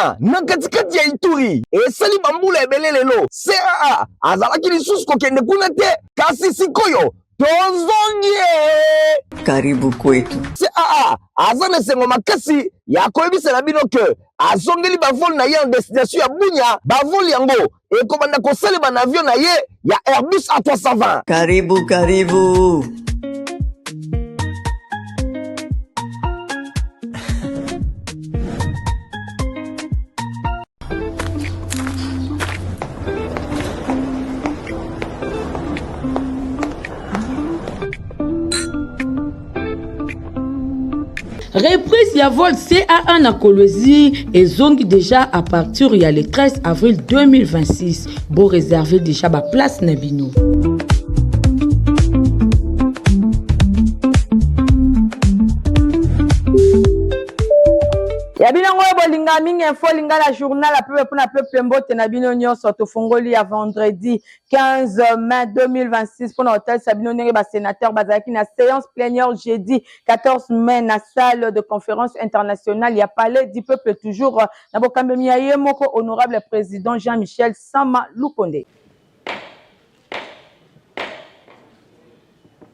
Bunya na katikati ya Ituri esali bambula ebele lelo CAA azalaki lisusu kokende kuna te kasi sikoyo tozongie. Karibu kwetu. CAA aza na esengo makasi ya koyebisela bino ke azongeli bavoli na ye en destination ya Bunya. Bavoli yango ekobanda kosalema na avion na ye ya Airbus A320. Karibu, karibu. Reprise ya vol CAA na Kolwezi et zongi déjà à partir le 13 avril 2026. Bon réserver déjà ma place na bino. Yabina ngoye bolinga mingi info linga la journal a peu pour na peuple mbote na bino nyonso to fongoli ya vendredi 15 mai 2026 pour l'hôtel Sabino Nere ba sénateur bazaki na séance plénière jeudi 14 mai na salle de conférence internationale ya palais du peuple toujours na bokambe miaye moko honorable président Jean-Michel Sama Lukonde.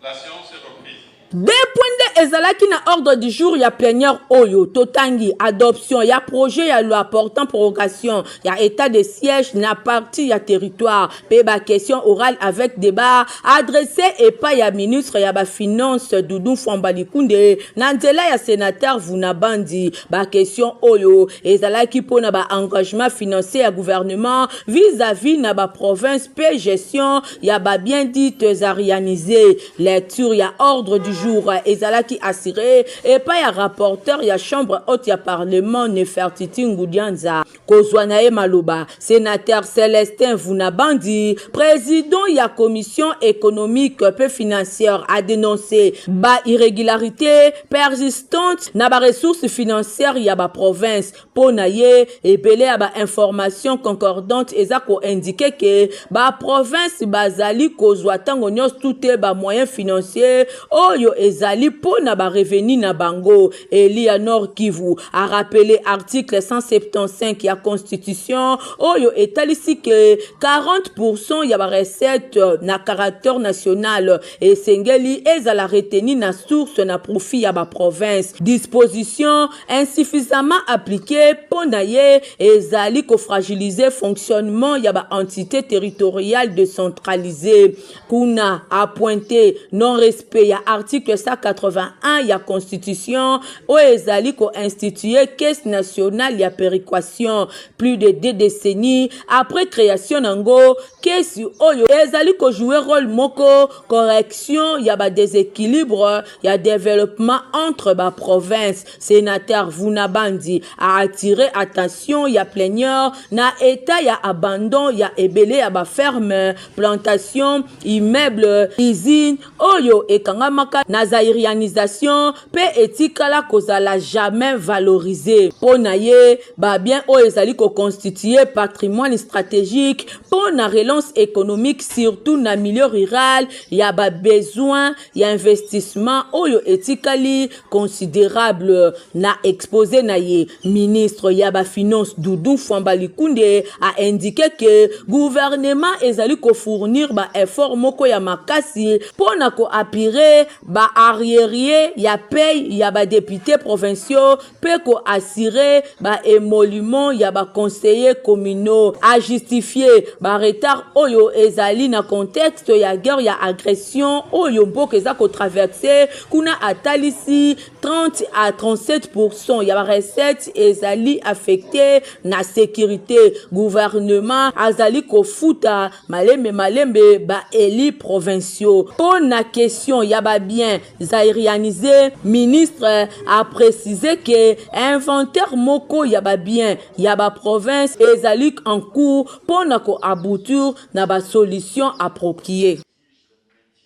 La séance est reprise. Deux points de ezalaki na ordre du jour ya plénière oyo totangi adoption ya projet ya loi portant prorogation ya état de siège na partie ya territoire pe ba question orale avec débat adressé et pas ya ministre ya ba finance Doudou Fambalikunde na nzela ya sénateur Vunabandi ba question oyo ezalaki pona ba engagement financier ya gouvernement vis-à-vis na ba province pe gestion ya ba bien dites arianisé lecture ya ordre du jour ezalaki assuré et pas ya rapporteur ya chambre haute ya parlement Nefertiti Ngudianza kozwana e maloba sénateur Célestin Vunabandi président ya commission économique peu financière a dénoncé ba irrégularité persistante na ba ressources financières ya ba province pona ye ebele ya ba information concordante ezako indiqué que ba province bazali kozwa tango nyos tout ba moyens financiers oyo ezali pona ba revenu na bango. Elia Nord Kivu a rappelé article 175 ya constitution oyo etalisi que 40% ya ba recette na caractère national et sengeli ezala reteni na source na profit ya ba province. Disposition insuffisamment appliquée pona ye ezali ko fragiliser fonctionnement ya ba entité territoriale décentralisée. Kuna a pointé non respect ya article 181 ya constitution o ezali ko instituer caisse nationale ya péréquation plus de 2 décennies après création nango caisse oyo ezali ko jouer rôle moko correction ya ba déséquilibre ya développement entre ba province. Sénateur Vunabandi a attiré attention ya plénière na état ya abandon ya ebele ya ba ferme plantation immeuble usine oyo ekangamaka na zairianisation pe etikala kozala jamais valorisé pona ye ba bien o ezali ko constituer patrimoine stratégique pona relance économique surtout na milieu rural ya ba besoin ya investissement oyo etikali considérable na exposé na ye. Ministre ya ba finance Doudou Fambalikunde a indiqué que gouvernement ezali ko fournir ba effort moko ya makasi pona ko appuyer ba arriéré ya paye ya ba députés provinciaux pe ko assurer ba émolument ya ba conseillers communaux a justifier ba retard oyo ezali na contexte ya guerre ya agression oyo mboka eza ko traverser kuna atalisi 30 à 37% ya ba recette ezali affecté na sécurité. Gouvernement azali ko futa malembe ba éli provinciaux pona question ya ba bien zairianisé. Ministre a précisé que inventaire moko ya ba bien ya ba province ezali en cours pona ko aboutir na ba solution appropriée.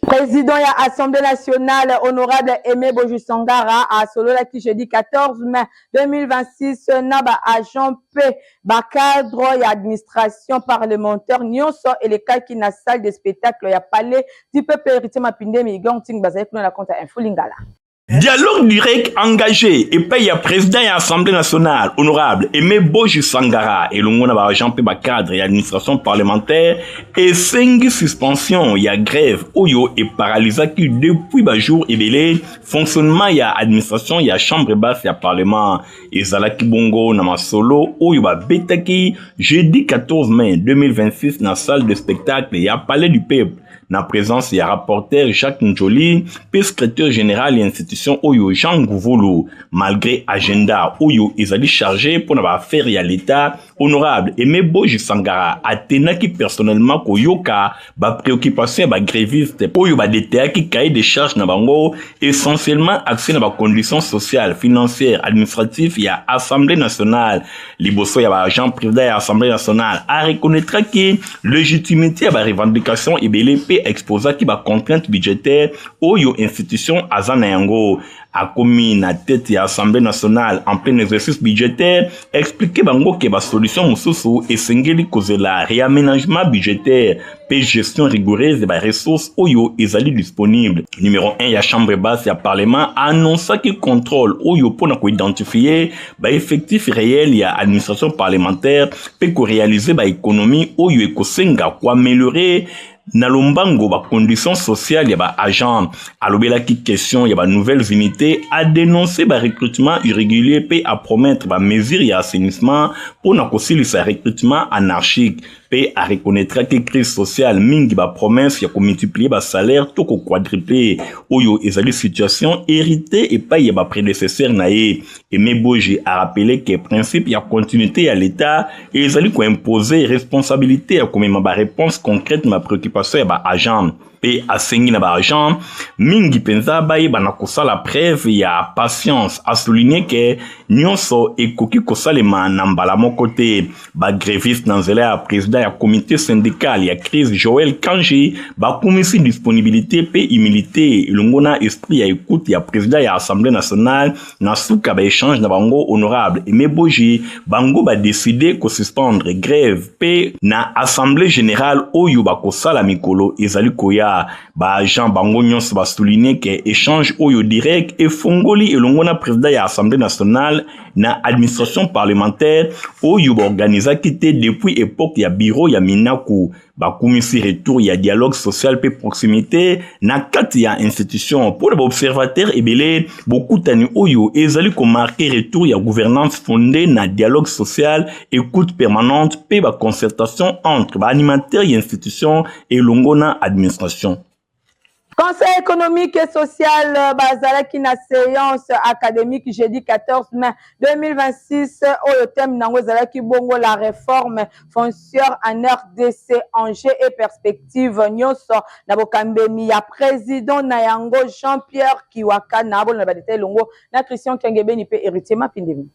Président de l'Assemblée nationale, honorable Aimé Bojusangara, a solo la qui jeudi 14 mai 2026, naba agent P, cadre et administration parlementaire, nyonso et les cas qui na salle de spectacle, ya palais, du peuple héritier mapinde, mais gang ting bazaïk, nous la compte info lingala. Dialogue direct engagé et paye à président et assemblée nationale honorable Aimé Boji Sangara et l'ongona ba agent pe ba cadre et administration parlementaire et 5 suspension y a grève oyo et paralysé qui depuis ba jour et belé fonctionnement y a administration y a chambre basse y a parlement et zalaki bongo na masolo oyo ba betaki jeudi 14 mai 2026 na salle de spectacle y a palais du peuple. Na présence, il y a rapporteur Jacques Njoli, puis secrétaire général et institution Oyo Jean Gouvolo. Malgré agenda Oyo, ils allaient charger pour n'avoir faire à l'État honorable. Et mais Boji Sangara, Athéna qui personnellement Koyoka, ba préoccupation ba gréviste, Oyo ba déterre qui cahier des charges na bango, essentiellement accès na ba conditions sociales, financières, administratives, il y a Assemblée nationale. Liboso, il y a ba agent président et Assemblée nationale. A reconnaître que légitimité à ba revendication et belé exposa qui ba contrainte budgétaire oyo institution azana yango a commis na tête ya Assemblée nationale en plein exercice budgétaire expliquer bango que ba solution mususu esengeli kozela réaménagement budgétaire pe gestion rigoureuse de ba ressources oyo ezali disponible. Numéro 1 ya chambre basse ya parlement annonça que contrôle oyo pona ko identifier ba effectif réel ya administration parlementaire pe ko réaliser ba économie oyo ekosenga ko améliorer na lombango ba conditions sociales ya ba agent alobela ki question ya ba nouvelles unités a dénoncer ba recrutement irrégulier pe a promettre ba mesures ya assainissement pour na kosilisa recrutement anarchique pe a reconnaître que crise sociale mingi ba promesse ya ko multiplier ba salaire to ko quadrupler oyo ezali situation héritée et pas ya ba prédécesseur na ye et Meboji a rappelé que principe ya continuité à l'état et ezali ko imposer responsabilité à comme ma réponse concrète ma préoccupation ya ba agent pe asengi na ba agent mingi penza baye bana kosala preuve ya patience a souligné que nyonso ekoki kosalema na mbala moko te ba gréviste na nzela ya président ya comité syndical ya crise Joël Kanji ba komisi disponibilité pe humilité longona esprit ya écoute ya président ya assemblée nationale na suka ba échange na bango honorable Aimé Boji bango ba décider ko suspendre grève pe na assemblée générale oyo ba kosala mikolo ezali koya ba agent bango nyonso ba souligner que échange oyo direct et fongoli elongona président ya assemblée nationale na administration parlementaire oyo ba organisa kité depuis époque ya bureau ya Minaku ba komisi retour ya dialogue social pe proximité na kati ya institution pour les observateurs ebele beaucoup tani oyo ezali ko marquer retour ya gouvernance fondée na dialogue social écoute permanente pe ba concertation entre ba animateurs et institution et longona administration. Conseil économique et social bazalaki na séance académique jeudi 14 mai 2026 au thème nango zalaki bongo la réforme foncière en RDC enjeux et perspectives nyonso na bokambemi ya président na yango Jean-Pierre Kiwaka na bo na badete longo na Christian Kengebeni pe héritier Mapindemi.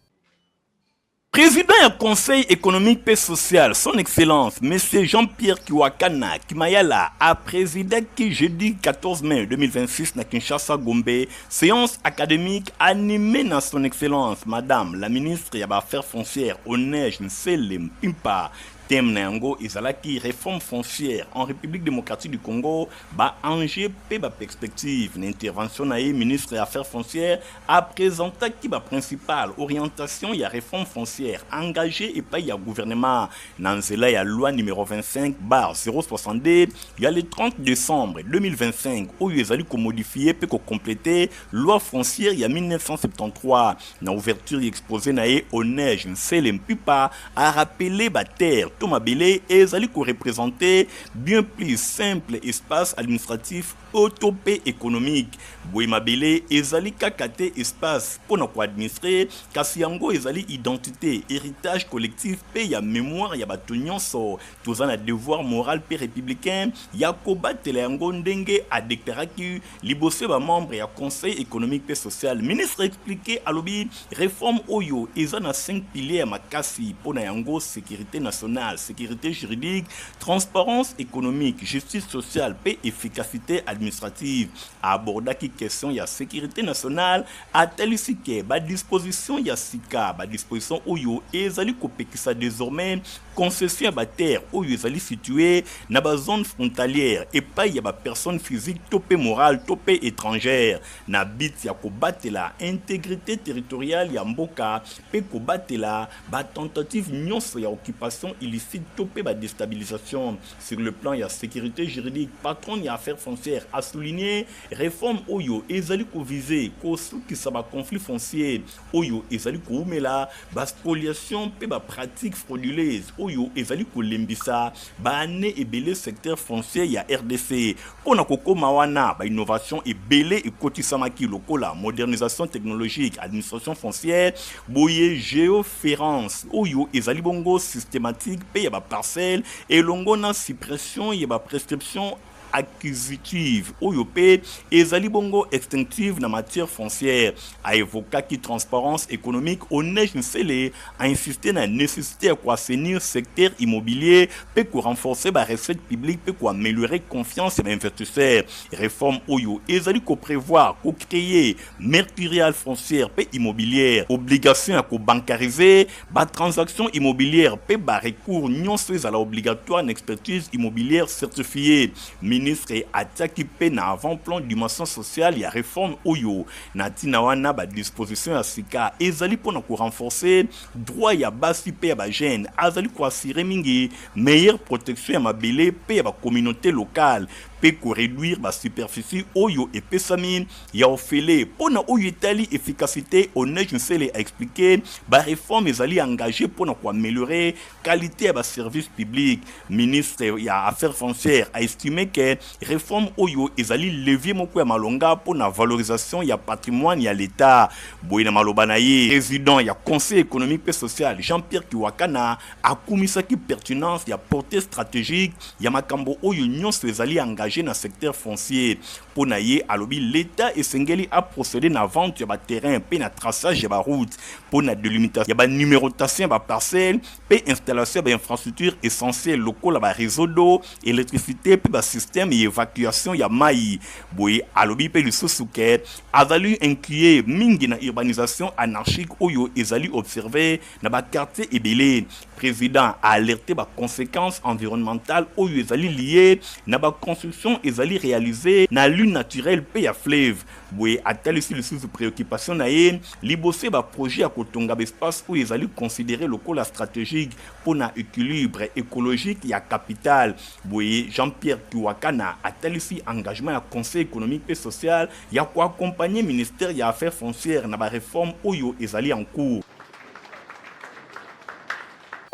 Président du Conseil économique et social, son excellence, M. Jean-Pierre Kiwakana Kimayala, a présidé qui jeudi 14 mai 2026 na Kinshasa Gombe, séance académique animée dans son excellence, Madame la ministre des Affaires foncières, Onej Nsele Mpimpa. Thème nango izalaki réforme foncière en République démocratique du Congo ba enjeu pe ba perspective l'intervention na ministre des Affaires foncières a présenté qui ba principale orientation ya réforme foncière engagée et pas ya gouvernement nanzela ya loi numéro 25/062 ya le 30 décembre 2025 où izali ko modifier pe ko compléter loi foncière ya 1973 na ouverture exposé na Onej Nsele Mpipa a rappelé ba terre Thomas Belé et ezali ko représenter bien plus simple espace administratif autopé économique. Boema Belé ezali kakate espace pour na ko administrer kasi yango ezali identité héritage collectif pe ya mémoire ya batonyon so tozana devoir moral pe républicain ya ko batela yango ndenge a déclaré que libosé ba membre ya conseil économique et social ministre expliqué alobi réforme oyo ezana 5 piliers ya makasi pour na yango sécurité nationale, sécurité juridique, transparence économique, justice sociale et efficacité administrative. Aborda qui question ya sécurité nationale a tel ici que ba disposition ya sika ba disposition oyo ezali kopekisa désormais concession ya terre oyo ezali situé na ba zone frontalière et pas ya ba personne physique topé morale topé étrangère na bit ya kobatela intégrité territoriale ya mboka pe kobatela ba tentative nyonso ya occupation illicite topé ba déstabilisation sur le plan ya sécurité juridique. Patron ya affaires foncières a souligné réforme oyo ezali ko viser ko sukisa ba conflit foncier oyo ezali ko umela ba spoliation pe ba pratique frauduleuse oyo ezali ko lembisa ba ane ebele secteur foncier ya RDC pona kokoma wana ba innovation ebele ekotisamaki lokola modernisation technologique administration foncière boye géoférence oyo ezali bongo systématique pe ya ba parcelle elongo na suppression ya ba prescription acquisitive oyo pe ezali bongo extinctive na matière foncière a évoqué qui transparence économique honnête nsele a insisté na nécessité à assainir secteur immobilier pe ko renforcer ba recette publique pe ko améliorer confiance des investisseurs réforme oyo ezali ko prévoir ko créer mercurial foncière pe immobilière obligation à ko bancariser ba transaction immobilière pe ba recours nyonso ezala obligatoire na expertise immobilière certifiée. Ministre ataki pe na avant-plan dimension sociale ya réforme oyo na tina wana ba disposition ya sika ezali pona ko renforcer droit ya basi pe ya ba jeune azali ko assurer mingi meilleure protection ya mabele pe ya ba communauté locale pe ko réduire ba superficie oyo epesami ya ofele pona oyo etali efficacité honnête nsele a expliqué ba réforme ezali engagé pona ko améliorer qualité ya ba service public. Ministre ya affaires foncières a estimé que réforme oyo ezali levier moko ya malonga pona valorisation ya patrimoine ya l'état. Boyina maloba na ye président ya conseil économique et social Jean-Pierre Kiwakana akumisaki pertinence ya portée stratégique ya makambo oyo nyonso ezali engagé na secteur foncier pona ye alobi l'état esengeli a procédé na vente ya ba terrain pe na traçage ya ba route pona délimitation ya ba numérotation ya ba parcelle pe installation ya ba infrastructure essentielle lokola ba réseau d'eau électricité pe ba système et évacuation ya mai. Boye alobi pe lisusu ke azali inquiet mingi na urbanisation anarchique oyo ezali observé na ba quartier ebele. Président a alerté ba conséquences environnementales oyo ezali liées na ba construction ezali réalisé na lune naturelle pe ya fleuve. Boye atali si lisusu préoccupation na ye libosé ba projet à kotonga ba espace oyo ezali considéré lokola stratégique pona équilibre écologique ya capital. Boye Jean-Pierre Kiwakana atali si engagement ya conseil économique et social ya ko accompagner ministère ya affaires foncières na ba réforme oyo ezali en cours.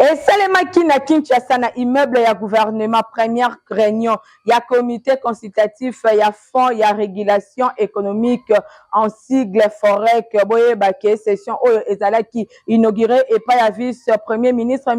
esalemaki na Kinshasa na immeuble ya gouvernement première réunion ya comité consultatif ya fonds ya régulation économique en sigle FOREC boyebake session oyo ezalaki inauguré epai ya vice premier ministre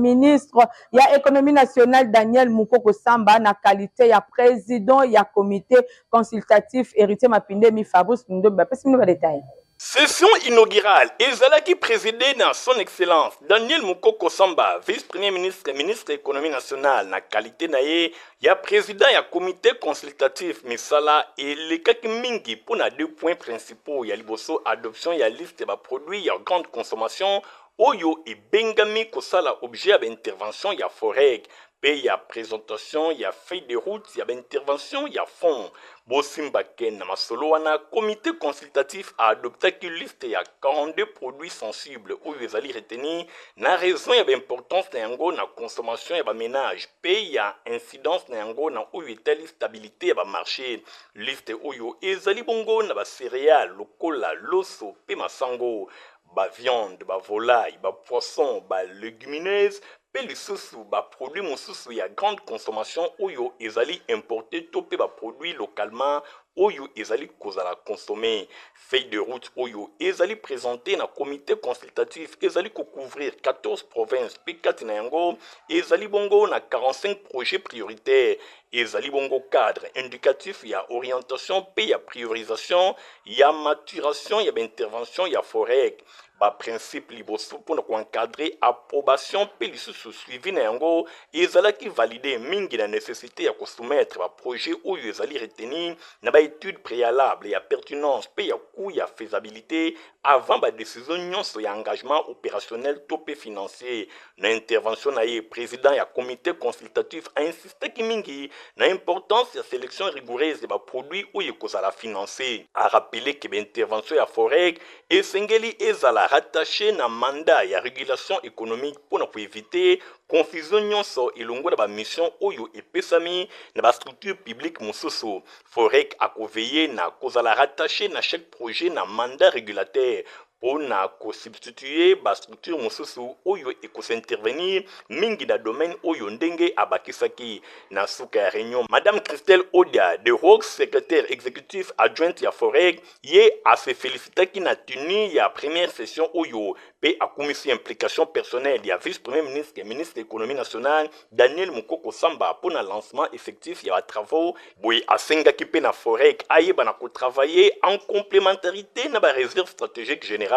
ya économie nationale Daniel Mukoko Samba na qualité ya président ya comité consultatif héritier Mapindemi Fabrice Ndombe bapesi mino ba détail. Session inaugurale ezalaki présidé dans son excellence Daniel Mukoko Samba, vice-premier ministre, ministre de l'économie nationale, na qualité na ye ya président ya comité consultatif misala et lekaki mingi pour na 2 points principaux ya liboso adoption ya liste ba produits ya grande consommation oyo e bengami kosala objet ya intervention ya FOREC. Pe ya présentation, ya feuille de route, ya intervention, ya fond. Bosimba Ken na masolo wana comité consultatif a adopté une liste ya 42 produits sensibles où ils allaient retenir na raison ya importance na yango na consommation ya ba ménage. Pe ya incidence na yango na où yetali stabilité ya ba marché. Liste oyo ezali bongo na ba céréales, lokola, loso, pe masango, ba viande, ba volaille, ba poisson, ba légumineuses. Pe lisusu ba produit mosusu ya grande consommation oyo ezali importé to pe ba produit localement oyo ezali kozala consommer. Feuille de route oyo ezali présenté na comité consultatif ezali ko couvrir 14 provinces pe 4 na yango ezali bongo na 45 projets prioritaires ezali bongo cadre indicatif ya orientation pe ya priorisation ya maturation ya intervention ya FOREC. ba principe liboso pour encadrer approbation pe lisusu suivi na yango ezalaki validé mingi na nécessité ya soumettre ba projet oyo ezali retenir na ba étude préalable ya pertinence pe ya coût ya faisabilité avant ba décision nyonso ya engagement opérationnel to pe financier. Na intervention na ye président ya comité consultatif a insisté ki mingi na importance ya sélection rigoureuse de ba produits oyo kozala financé. A rappelé que l'intervention ya Foreg esengeli ezala rattaché na mandat ya régulation économique pour éviter confusion nyonso elongo na ba mission oyo epesami na ba structure publique mosusu. Foreg akoveiller na kozala rattaché na chaque projet na mandat régulateur pour na substituer ba structure mosusu oyo intervenir mingi na domaine oyo ndenge abakisaki. Na suka ya réunion Madame Christelle Odia de Rogue, secrétaire exécutif adjointe ya Foreg, ye a se féliciter ki na tenu ya première session oyo pe akumisi implication personnelle ya vice-premier ministre et ministre de l'économie nationale Daniel Mukoko Samba pour na lancement effectif ya travaux boy asenga ki pe na Foreg ayeba na ko travailler en complémentarité na ba réserve stratégique générale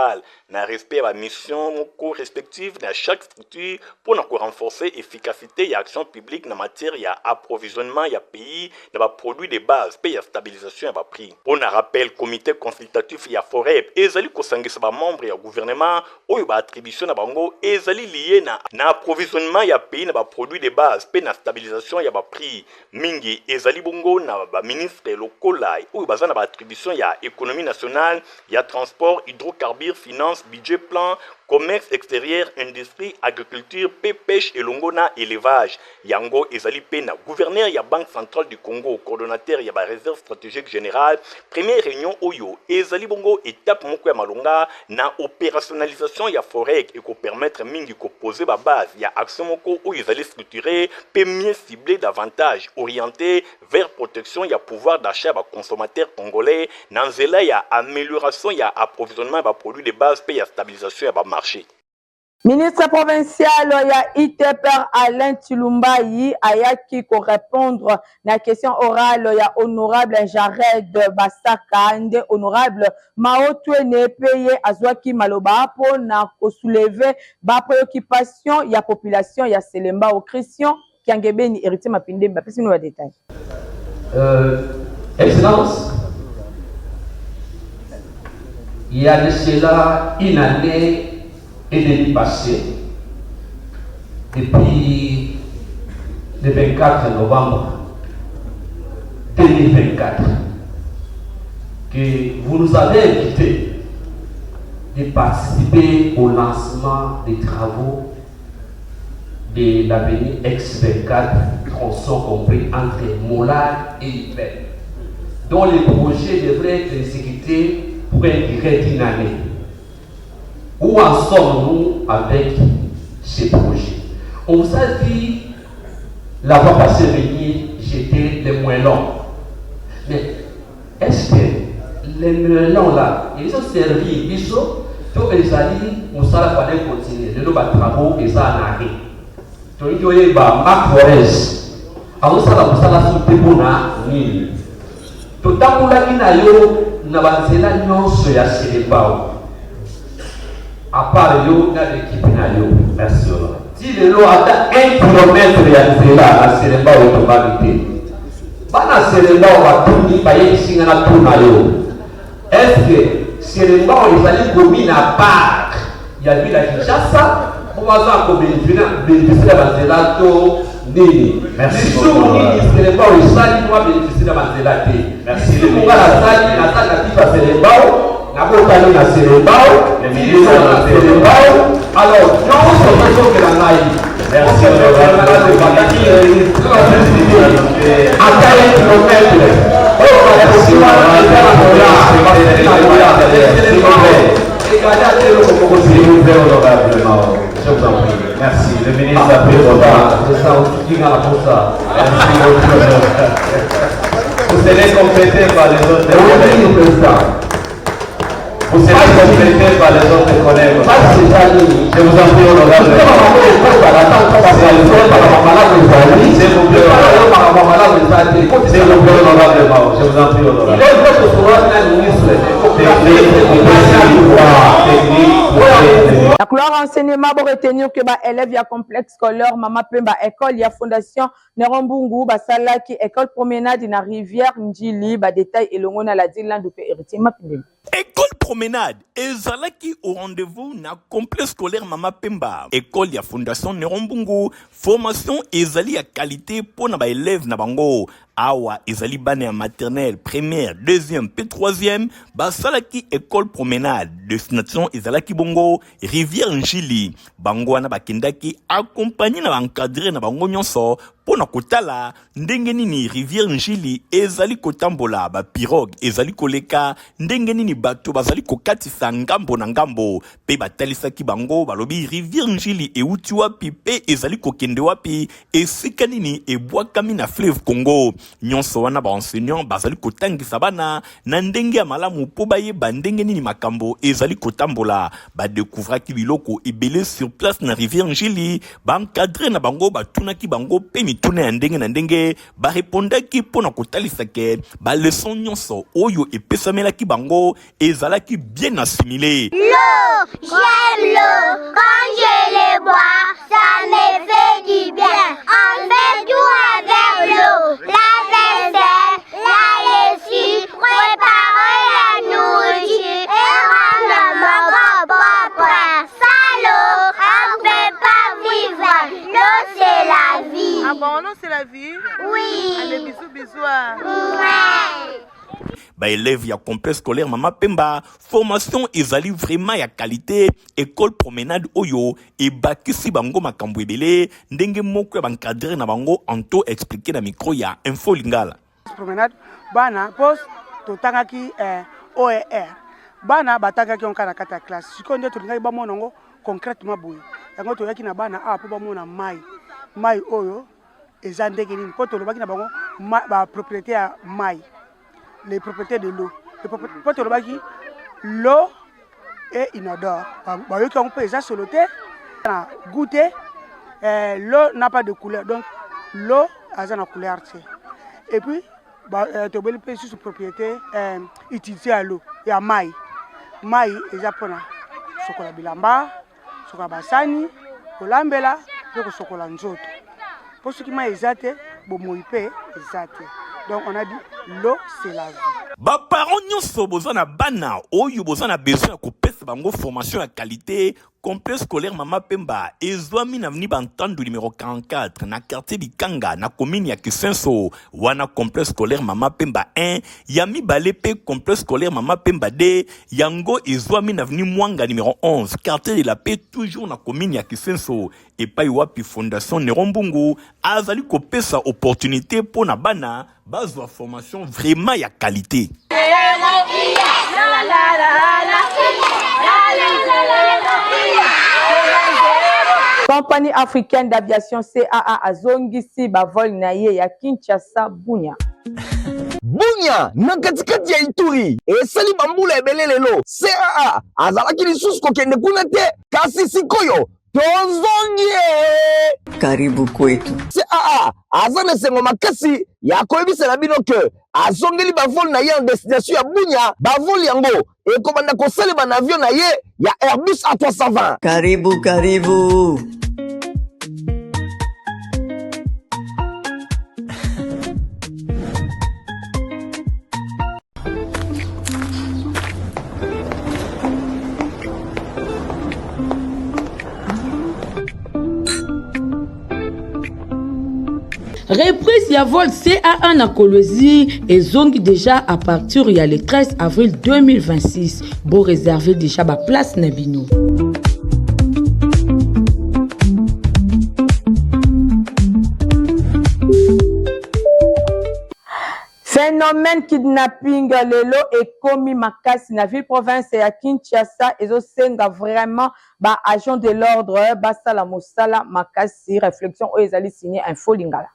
na respect à la mission co-respective de chaque structure pour renforcer l'efficacité et l'action publique en matière d'approvisionnement et pays de produits de base et de stabilisation et prix. Pour un rappel, comité consultatif et forêt et les membres du gouvernement ou l'attribution et lié à approvisionnement et pays de produits de base et de stabilisation et prix. Mingi et les bongo na ministre local ou l'attribution et économie nationale et transport, hydrocarbures, finance, budget, plan, commerce extérieur, industrie, agriculture, pêche et longona élevage. Yango ezali pena gouverneur ya Banque centrale du Congo, coordonnateur ya ba réserve stratégique générale. Première réunion oyo ezali bongo étape moko ya malonga na opérationnalisation ya Foreg et ko permettre mingi ko poser ba base ya action moko oyo ezali structuré pe mieux cibler davantage orienté vers protection ya pouvoir d'achat ba consommateurs congolais na nzela ya amélioration ya approvisionnement ba produits de base pe ya stabilisation ya ba marché. Ministre provincial ya ITPR Alain Tshilumbayi ayaki ko répondre na question orale ya honorable Jared Basaka nde honorable Maotwene peye azwaki maloba po na ko soulever ba préoccupation ya population ya Selemba au Christian Kiangebeni héritier Mapindemba pesi nous détail. Excellence, il y a de cela une année et demie passée, depuis le 24 novembre 2024, que vous nous avez invité de participer au lancement des travaux de l'avenue X24, tronçon compris entre Moulin et Ypres, dont les projets devraient être exécutés pour une durée d'une année. Où en sommes-nous avec ces projets? On vous a dit, la voie passée venir, j'étais les moellons. Mais est-ce que les moellons là, ils ont servi, ils ont, tous les alliés, on s'en a fallu continuer. Les travaux, ils ont arrêté. Donc, il y a Marc Forez. Alors, ça va se faire pour nous. Tout à l'heure, nous avons dit que nous avons à part yo na l'équipe na yo merci. Si le lot atteint 1 km réalisé là à Selemba automobile bana Selemba va tourner ba yesinga na tourna yo est-ce que Selemba ezali commune à part ya ville à Kinshasa pour baza ko bénéficier ba zelato nini merci beaucoup Selemba ezali moi bénéficier ba zelate merci le monga la salle na salle na Selemba Nabotani na Selembao, le ministre de Selembao. Alors, non, c'est pas que la naïve. Merci. Merci. Le ministre a pris votre temps. Vous serez complété par les autres. Vous serez complété par les autres collègues. Je vous en prie, honorable. S'il vous plaît, honorable. Je vous en prie, honorable. Technique. La couleur enseignement pour retenir que ba élève ya complexe scolaire Mama Pemba école ya fondation Nerombungu ba sala qui école promenade na rivière Njili ba détail elongo na la dit landu pe héritier mapindeli. École promenade ezalaki au rendez-vous na complexe scolaire Mama Pemba. École ya fondation Nerombungu. Formation ezali ya qualité pour na ba élève na bango. Awa ezali bane ya maternelle, première, deuxième, puis troisième. Basalaki école promenade. Destination ezalaki bongo rivière Njili. Bango wana bakendaki accompagné na encadré na bango nyonso. Pona kotala ndenge nini rivière Njili ezali kotambola ba pirogue ezali koleka ndenge nini bato bazali kokatisa ngambo na ngambo pe batalisaki bango balobi rivière Njili euti wapi pe ezali kokende wapi esika nini ebwakami na fleuve Congo nyonso wana ba enseignant bazali kotangisa bana na ndenge ya malamu po bayeba ndenge nini makambo ezali kotambola ba découvraki biloko ebele sur place na rivière Njili ba encadré na bango batunaki bango pe mituna ya ndenge na ndenge ba répondaki pona kotalisa ke ba leçon nyonso oyo epesamelaki bango ezalaki bien assimilé. L'eau, j'aime l'eau, quand je les bois, ça me fait du bien. On fait tout avec l'eau, la vaisselle, la lessive, préparer la nourriture et rendre mon corps propre. Sans l'eau, on ne peut pas vivre. L'eau, c'est la vie. Ah bon, l'eau, c'est la vie? Oui. Allez, bisous, bisous. Ah. Ouais. Ba élève ya complexe scolaire Mama Pemba formation ezali vraiment ya qualité école promenade oyo et bakisi bango makambo ebele ndenge moko ya bancadrer na bango anto expliquer na micro ya info lingala promenade bana pos totangaki OER bana batangaki onka na kata ya classe siko nde tolingaki bamona ngo concrètement boye yango toyaki na bana awa po bamona mai oyo eza ndenge nini po tolobaki na bango ba propriété ya mai les propriétés de l'eau. L'eau est inodore. On peut déjà soloter, goûter. L'eau n'a pas de couleur. Donc, l'eau a une couleur. Et puis, tu peux sous propriété utiliser à l'eau. Il y a maï. Maï, il y a chocolat bilamba, chocolat basani, olambela, et chocolat nzoto. Pour ce qui m'a exaté, bon, moi, exaté. Donc on a dit l'eau c'est la vie. Ba parents nyonso bozana bana oyo bozana besoin ya kopesa bango formation ya qualité complexe scolaire Mama Pemba ezwami na vni bantandu numéro 44 na quartier Bikanga na commune ya Kisenso wana complexe scolaire Mama Pemba 1 ya mibale pe complexe scolaire Mama Pemba 2 yango ezwami na vni Mwanga numéro 11 quartier de la paix toujours na commune ya Kisenso et pa wapi fondation Nerombungu azali kopesa opportunité pour na bana bazwa formation vraiment ya qualité. Compagnie africaine d'aviation CAA azongisi bavol na ye ya Kinshasa Bunya. Bunya na katikati ya Ituri esali bambula ebele lelo CAA azalaki lisusu kokende kuna te kasi sikoyo tozongi Karibu kwetu. CAA aza na esengo makasi ya koyebisela bino ke azongeli bavol na ye en destination ya Bunya bavol yango ekobanda kosalema na avion na ye ya Airbus A320. Karibu, karibu. Reprise ya vol CA1 na Kolwezi et zongi déjà à partir ya le 13 avril 2026. Bon réserver déjà ba place na bino. Phénomène kidnapping lelo ekomi makasi na ville province ya Kinshasa ezosenga vraiment ba agent de l'ordre basala mosala makasi réflexion oyo ezali signé info lingala.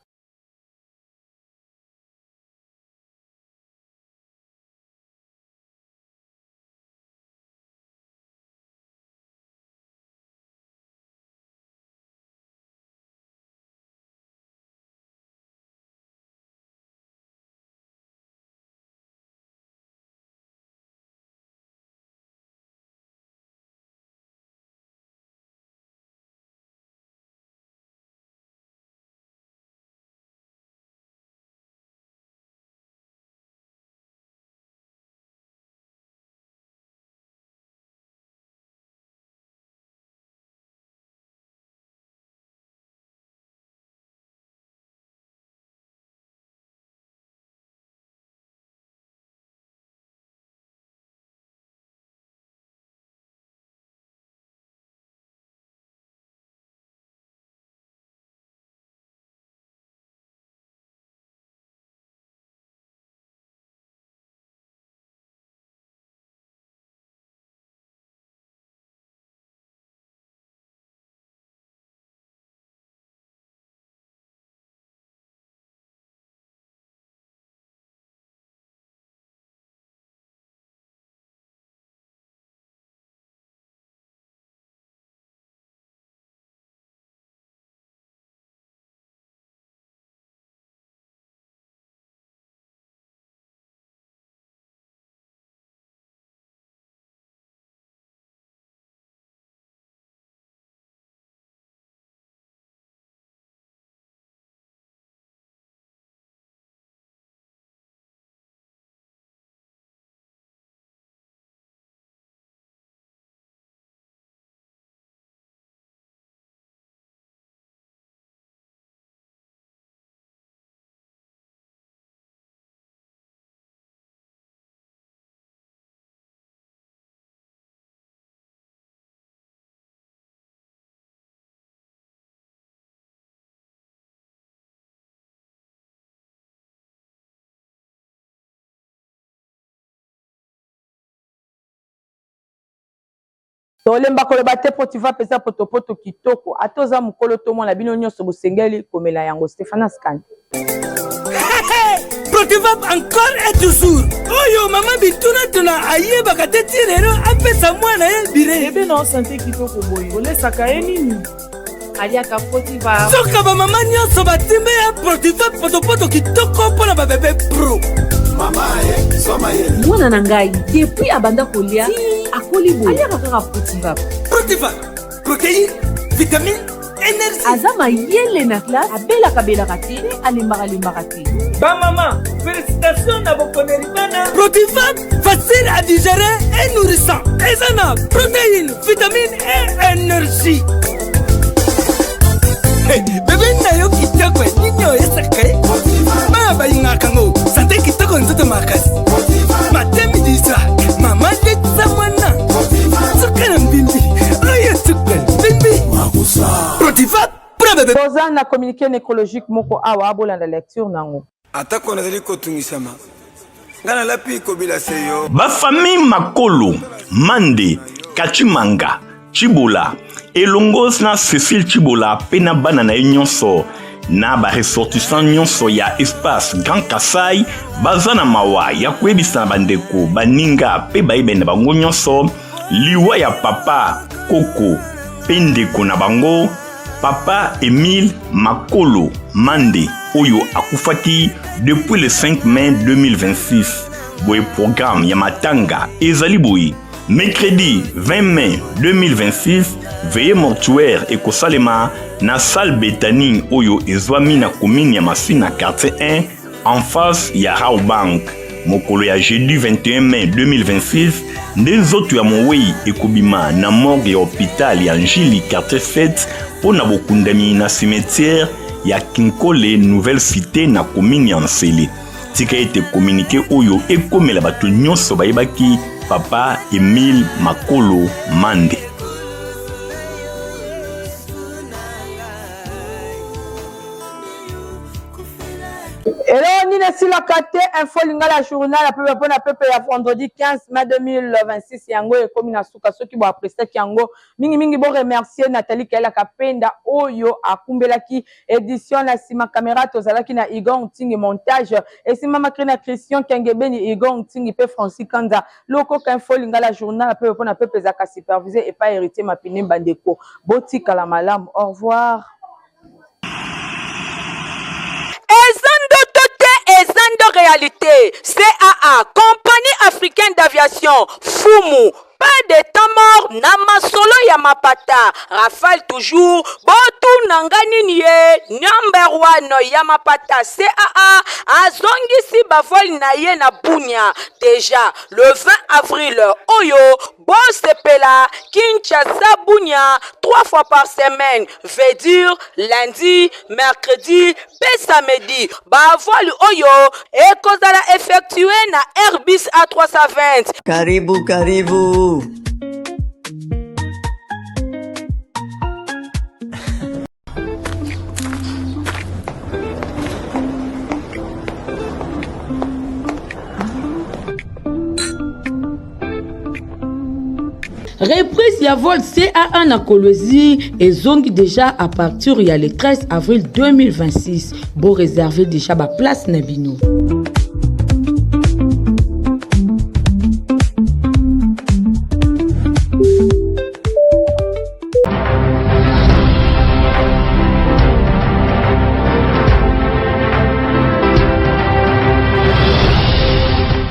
tolemba koloba te po tu vas pesa potopoto kitoko atoza mukolo tomo na bino nyonso bosengeli komela yango Stéphane Skandi. Protivap encore et toujours. Oyo mama bituna tuna aye bakate tirero apesa mwana ye bire. Ebe na santé kitoko boyo. Olesaka ye nini? Aliaka Protivap. Soka ba mama nyonso batimbe ya Protivap potopoto kitoko pona ba bébé pro. Mama ye, soma ye. Mwana na ngai depuis abanda kolia akoli boyo. Aliaka kaka Protivap. Protivap. Protéine, vitamine, énergie. Azama yele na classe abelaka belaka te alimbaka te. Ba maman, félicitations à vos connaissances. Protivap, facile à digérer et nourrissant. Et ça n'a protéines, vitamines et énergie. Hey, bébé na yo kitoko ninyo esaka. Ba ba inga kango, santé kitoko nzoto makasi. Matemi disa, mama de zamana. Sukana mbimbi, oye sukana mbimbi. Protivap, pour bébé. Toza na communiqué nécrologique moko awa abolanda lecture nango. Atako na zali kotungisama ngana lapi kobila seyo ba famille Makolo Mande Kachimanga Chibola elongos na Cécile Chibola pena bana na nyonso na ba ressortissant nyonso ya espace Grand Kasai bazana mawa ya kwebisa bandeko baninga pe baibenda bango nyonso liwa ya papa Koko pendeko na bango Papa Émile Makolo Mande Oyo akufaki depuis le 5 mai 2026. Boye programme Yamatanga ezali boye. Mercredi 20 mai 2026, veillée mortuaire et kosalema na salle Betani Oyo ezwami na commune ya Masina quartier 1 en face ya Rao Bank. Mokolo ya jeudi 21 mai 2026, ndezoto ya Mowei ekobima na morgue ya hôpital ya Njili quartier 7 pona bokundami na cimetière ya Kinkole nouvelle cité na commune ya Nsele. Tika ete communiqué oyo ekomela bato nyonso bayebaki papa Émile Makolo Mande. Hello, nina sila kate info lingala journal a peu pona pepe ya vendredi 15 mai 2026 yango e komi na suka soki bo apreste yango mingi bo remercier Nathalie Kaela Kapenda oyo akumbelaki édition na sima caméra tozalaki na Igor Ntingi montage et sima makrina Christian Kengebeni Igor Ntingi pe Francis Kanza loko info lingala journal a peu pona pepe za ka superviser et pas hériter mapine bandeko botika la malam au revoir. Ezando réalité, CAA, Compagnie africaine d'aviation, Fumu, pas de temps mort, Namasolo Yamapata, Rafale toujours, Botu Nangani Nye, number 1 Yamapata, CAA, Azongisi Bavol Naye na Bunya, déjà le 20 avril, Oyo, Bosepela, Kinshasa Bunya, 3 fois par semaine, veut dire lundi, mercredi, pe samedi, Bavol Oyo, et Kozala effectué na Airbus A320. Karibu, karibu. Reprise ya vol CA1 na Kolwezi et zongi déjà à partir il y a le 13 avril 2026. Bon réserver déjà ma place na bino.